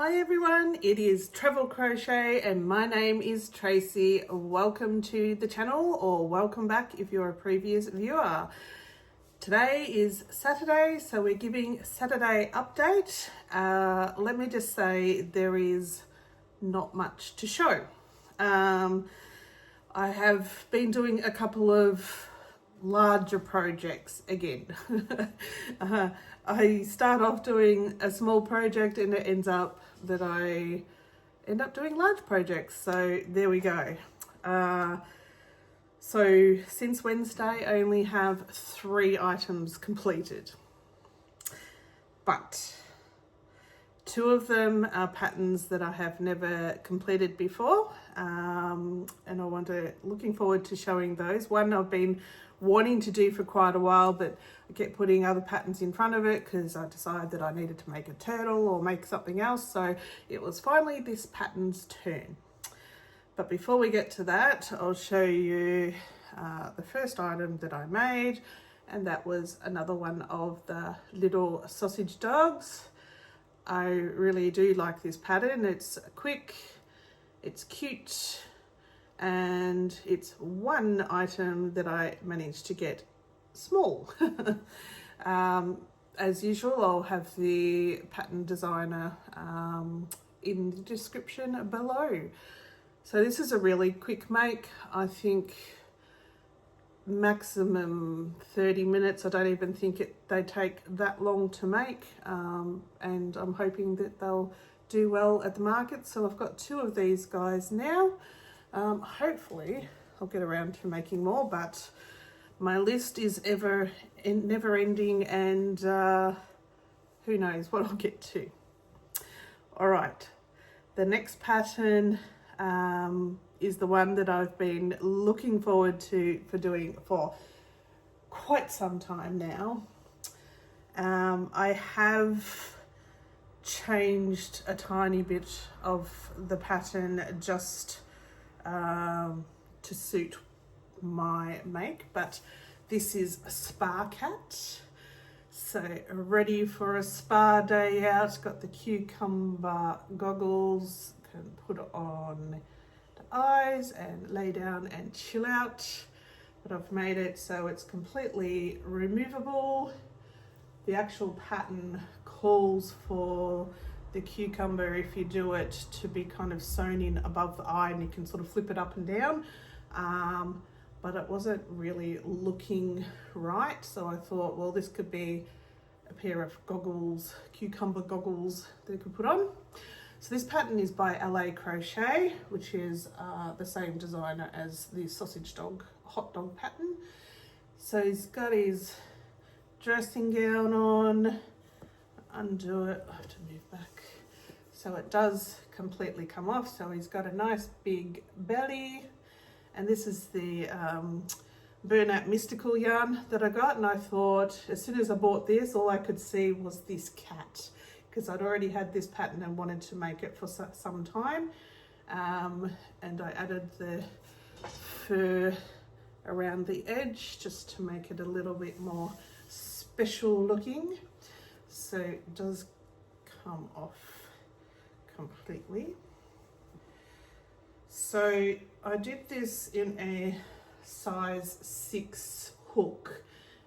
Hi everyone, it is Travel Crochet and my name is Tracy. Welcome to the channel, or welcome back if you're a previous viewer. Today is Saturday, so we're giving Saturday update. Let me just say there is not much to show. I have been doing a couple of larger projects again. I start off doing a small project and it ends up that I end up doing large projects. So there we go. So since Wednesday, I only have 3 items completed, but 2 of them are patterns that I have never completed before, and looking forward to showing those. One I've been wanting to do for quite a while, but I kept putting other patterns in front of it because I decided that I needed to make a turtle or make something else. So it was finally this pattern's turn. But before we get to that, I'll show you the first item that I made, and that was another one of the little sausage dogs. I really do like this pattern. It's quick, it's cute, and it's one item that I managed to get small. As usual, I'll have the pattern designer in the description below. So this is a really quick make. I think maximum 30 minutes. I don't even think they take that long to make, and I'm hoping that they'll do well at the market. So I've got 2 of these guys now. Hopefully I'll get around to making more, but my list is never ending, and who knows what I'll get to. All right, the next pattern is the one that I've been looking forward to doing for quite some time now. I have changed a tiny bit of the pattern just to suit my make, but this is a spa cat. So ready for a spa day out. Got the cucumber goggles, can put it on the eyes and lay down and chill out. But I've made it so it's completely removable. The actual pattern calls for the cucumber, if you do it, to be kind of sewn in above the eye, and you can sort of flip it up and down. But it wasn't really looking right, so I thought, well, this could be a pair of goggles, cucumber goggles that I could put on. So this pattern is by LA Crochet, which is the same designer as the sausage dog, hot dog pattern. So he's got his dressing gown on. Undo it, I have to move back. So it does completely come off. So he's got a nice big belly. And this is the Burnout Mystical yarn that I got. And I thought, as soon as I bought this, all I could see was this cat, because I'd already had this pattern and wanted to make it for some time. And I added the fur around the edge just to make it a little bit more special looking. So it does come off completely. So I did this in a size 6 hook,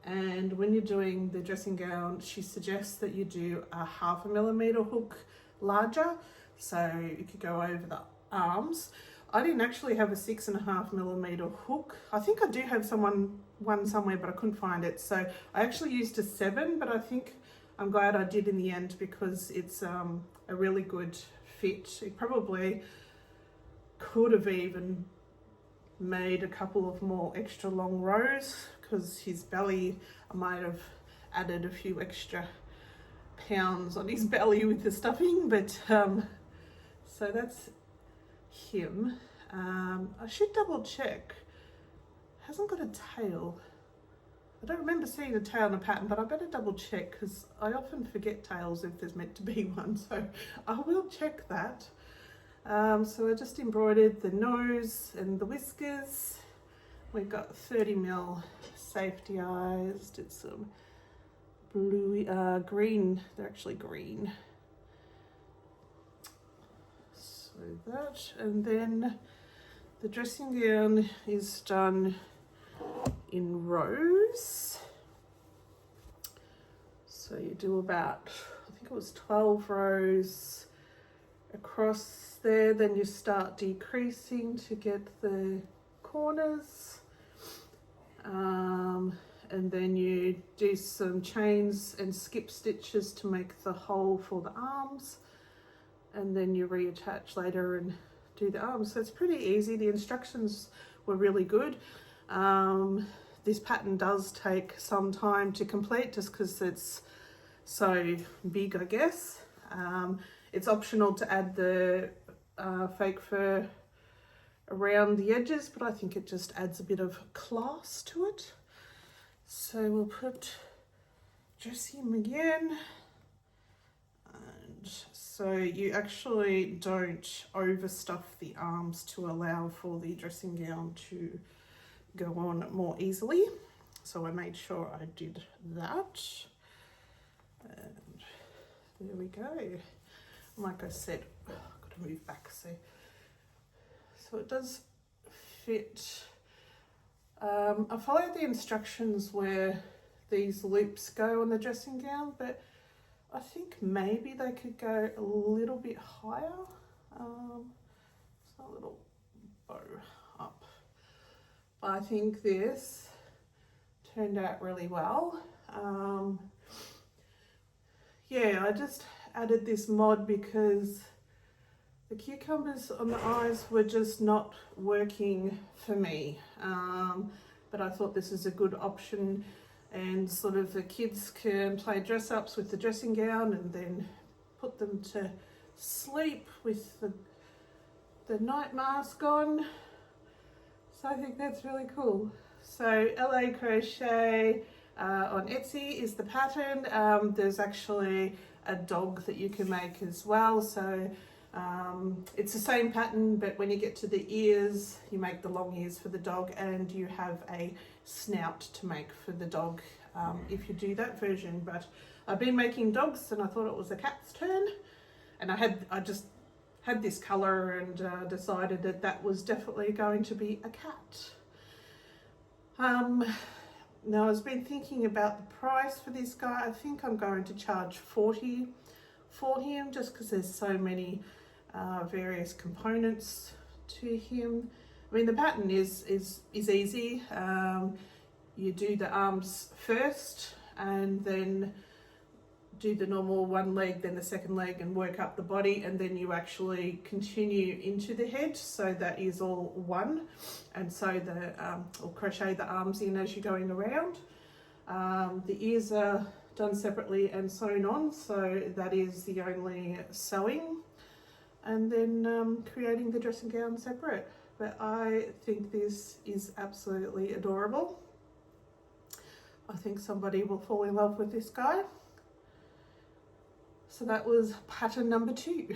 and when you're doing the dressing gown, she suggests that you do a 0.5 millimeter hook larger, so you could go over the arms. I didn't actually have a 6.5 millimeter hook. I think I do have one somewhere, but I couldn't find it. So I actually used a 7, but I think I'm glad I did in the end, because it's a really good fit. It probably could have even made a couple of more extra long rows, because his belly, I might have added a few extra pounds on his belly with the stuffing, but so that's him. I should double check. Hasn't got a tail. I don't remember seeing a tail in a pattern, but I better double check, because I often forget tails if there's meant to be one, so I will check that. So I just embroidered the nose and the whiskers. We've got 30mm safety eyes, did some blue, green, they're actually green that, and then the dressing gown is done in rows. So you do about, I think it was 12 rows across there, then you start decreasing to get the corners, and then you do some chains and skip stitches to make the hole for the arms, and then you reattach later and do the arms. So it's pretty easy. The instructions were really good. This pattern does take some time to complete just because it's so big, I guess. It's optional to add the fake fur around the edges, but I think it just adds a bit of class to it. So we'll put dressing him again. And so you actually don't overstuff the arms to allow for the dressing gown to go on more easily. So I made sure I did that. And there we go. Like I said, I've got to move back so it does fit. I followed the instructions where these loops go on the dressing gown, but I think maybe they could go a little bit higher. It's a little bow up. But I think this turned out really well. Yeah, I just added this mod because the cucumbers on the eyes were just not working for me. But I thought this is a good option, and sort of the kids can play dress ups with the dressing gown and then put them to sleep with the night mask on. So I think that's really cool. So LA Crochet on Etsy is the pattern. There's actually a dog that you can make as well. So it's the same pattern, but when you get to the ears, you make the long ears for the dog, and you have a snout to make for the dog if you do that version. But I've been making dogs and I thought it was a cat's turn, and I just had this colour and decided that that was definitely going to be a cat. Now I've been thinking about the price for this guy. I think I'm going to charge $40 for him, just because there's so many various components to him. I mean, the pattern is easy. You do the arms first and then do the normal one leg, then the second leg, and work up the body, and then you actually continue into the head, so that is all one. And so or crochet the arms in as you're going around. The ears are done separately and sewn on, so that is the only sewing, and then creating the dressing gown separate. But I think this is absolutely adorable. I think somebody will fall in love with this guy. So that was pattern number 2.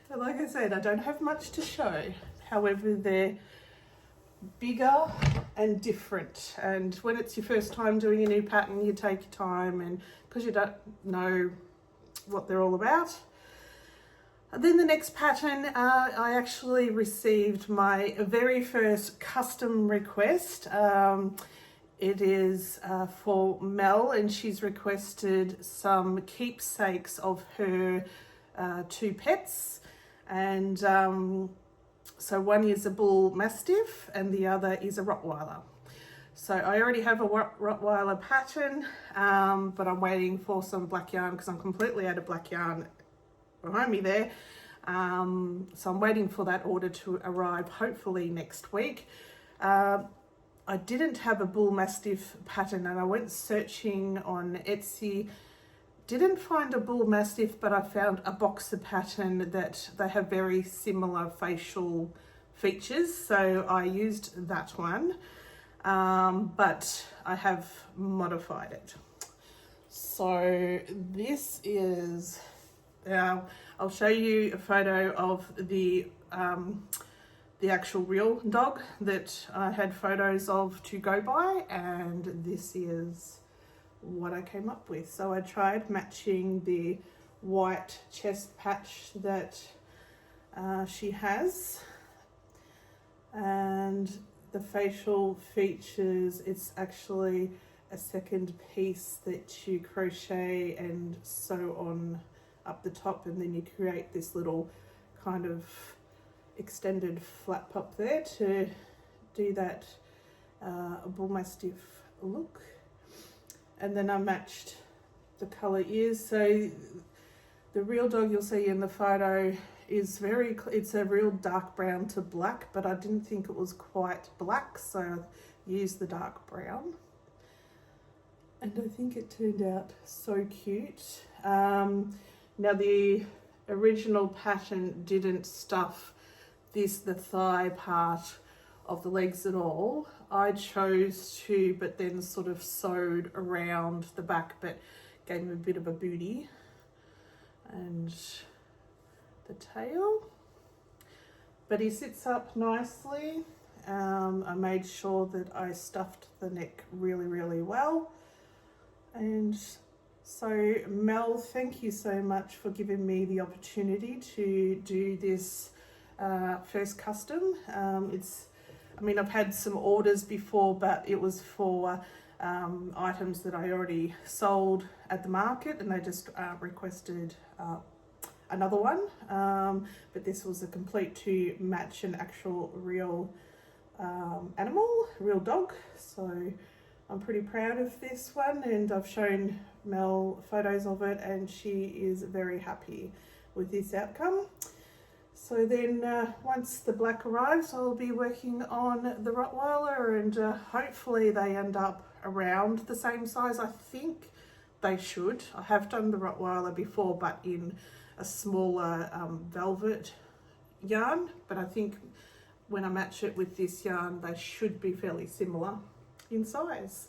But like I said, I don't have much to show. However, they're bigger and different. And when it's your first time doing a new pattern, you take your time, and because you don't know what they're all about. And then the next pattern, I actually received my very first custom request. It is for Mel, and she's requested some keepsakes of her 2 pets. And so one is a bull mastiff and the other is a Rottweiler. So I already have a Rottweiler pattern, but I'm waiting for some black yarn because I'm completely out of black yarn behind me there. So I'm waiting for that order to arrive, hopefully next week. I didn't have a bull mastiff pattern, and I went searching on Etsy, didn't find a bull mastiff, but I found a boxer pattern that they have very similar facial features, so I used that one, but I have modified it. So this is, I'll show you a photo of the actual real dog that I had photos of to go by, and this is what I came up with. So I tried matching the white chest patch that she has. And the facial features, it's actually a second piece that you crochet and sew on up the top, and then you create this little kind of extended flap up there to do that bull mastiff look. And then I matched the colour ears. So the real dog you'll see in the photo is it's a real dark brown to black, but I didn't think it was quite black, so I used the dark brown. And I think it turned out so cute. Now the original pattern didn't stuff the thigh part of the legs at all. I chose to, but then sort of sewed around the back, but gave him a bit of a booty. And the tail, but he sits up nicely. I made sure that I stuffed the neck really well. And so Mel, thank you so much for giving me the opportunity to do this first custom. I mean, I've had some orders before, but it was for items that I already sold at the market, and they just requested another one. But this was a complete to match an actual real animal, real dog. So I'm pretty proud of this one, and I've shown Mel photos of it, and she is very happy with this outcome. So then once the black arrives, I'll be working on the Rottweiler, and hopefully they end up around the same size. I think they should. I have done the Rottweiler before, but in a smaller velvet yarn, but I think when I match it with this yarn, they should be fairly similar in size.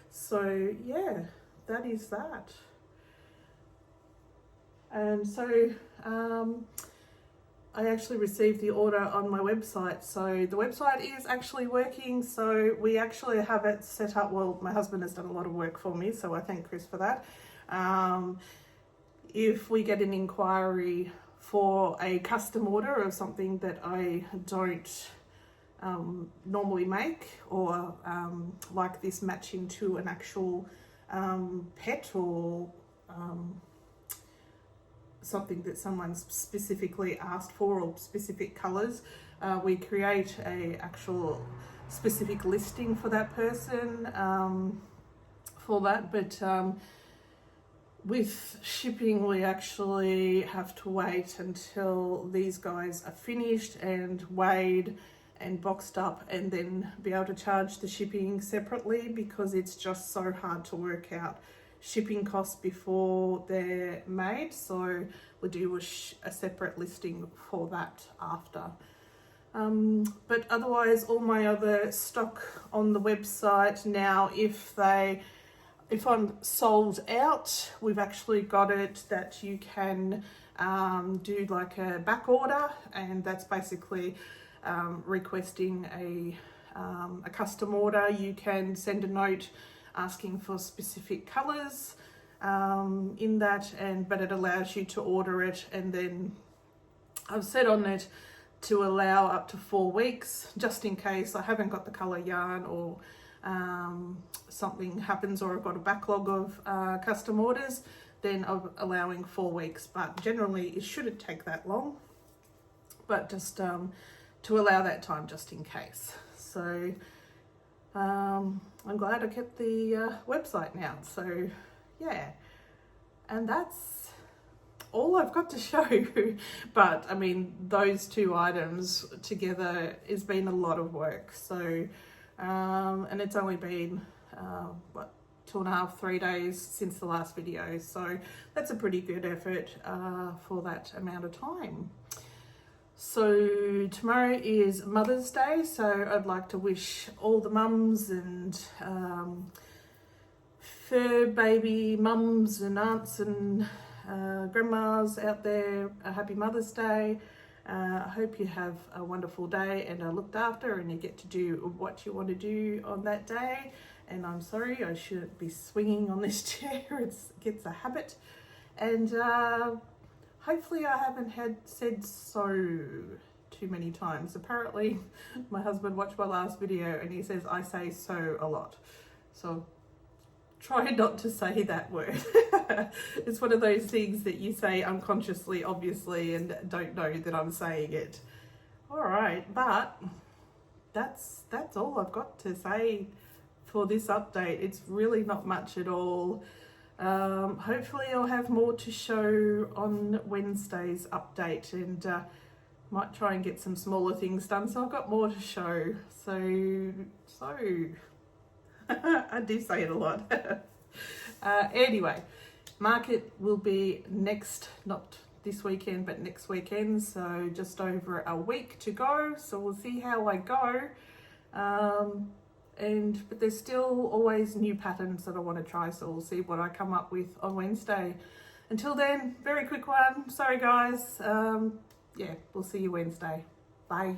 So yeah, that is that. And so I actually received the order on my website. So the website is actually working. So we actually have it set up. Well, my husband has done a lot of work for me, so I thank Chris for that. If we get an inquiry for a custom order of something that I don't normally make, or like this matching to an actual pet, or something that someone's specifically asked for, or specific colors, we create a actual specific listing for that person for that. But with shipping, we actually have to wait until these guys are finished and weighed and boxed up, and then be able to charge the shipping separately, because it's just so hard to work out shipping costs before they're made. So we do a separate listing for that after. But otherwise, all my other stock on the website now, if I'm sold out, we've actually got it that you can do like a back order, and that's basically requesting a custom order. You can send a note asking for specific colors in that, but it allows you to order it, and then I've set on it to allow up to 4 weeks, just in case I haven't got the color yarn, or something happens, or I've got a backlog of custom orders. Then I'm allowing 4 weeks, but generally it shouldn't take that long, but just to allow that time just in case. So I'm glad I kept the website now. So yeah, and that's all I've got to show. But I mean, those two items together has been a lot of work. So and it's only been what, 2.5, 3 days since the last video, so that's a pretty good effort for that amount of time. So tomorrow is Mother's Day, so I'd like to wish all the mums and fur baby mums and aunts and grandmas out there a happy Mother's Day. I hope you have a wonderful day and are looked after, and you get to do what you want to do on that day. And I'm sorry, I shouldn't be swinging on this chair, it gets a habit. And hopefully I haven't said so too many times. Apparently my husband watched my last video and he says I say so a lot. So try not to say that word. It's one of those things that you say unconsciously, obviously, and don't know that I'm saying it. All right, but that's all I've got to say for this update. It's really not much at all. Hopefully I'll have more to show on Wednesday's update, and might try and get some smaller things done, so I've got more to show. So I do say it a lot. Anyway, market will be next, not this weekend, but next weekend, so just over a week to go, so we'll see how I go. But there's still always new patterns that I want to try, so we'll see what I come up with on Wednesday. Until then, very quick one. Sorry guys. Yeah, we'll see you Wednesday. Bye.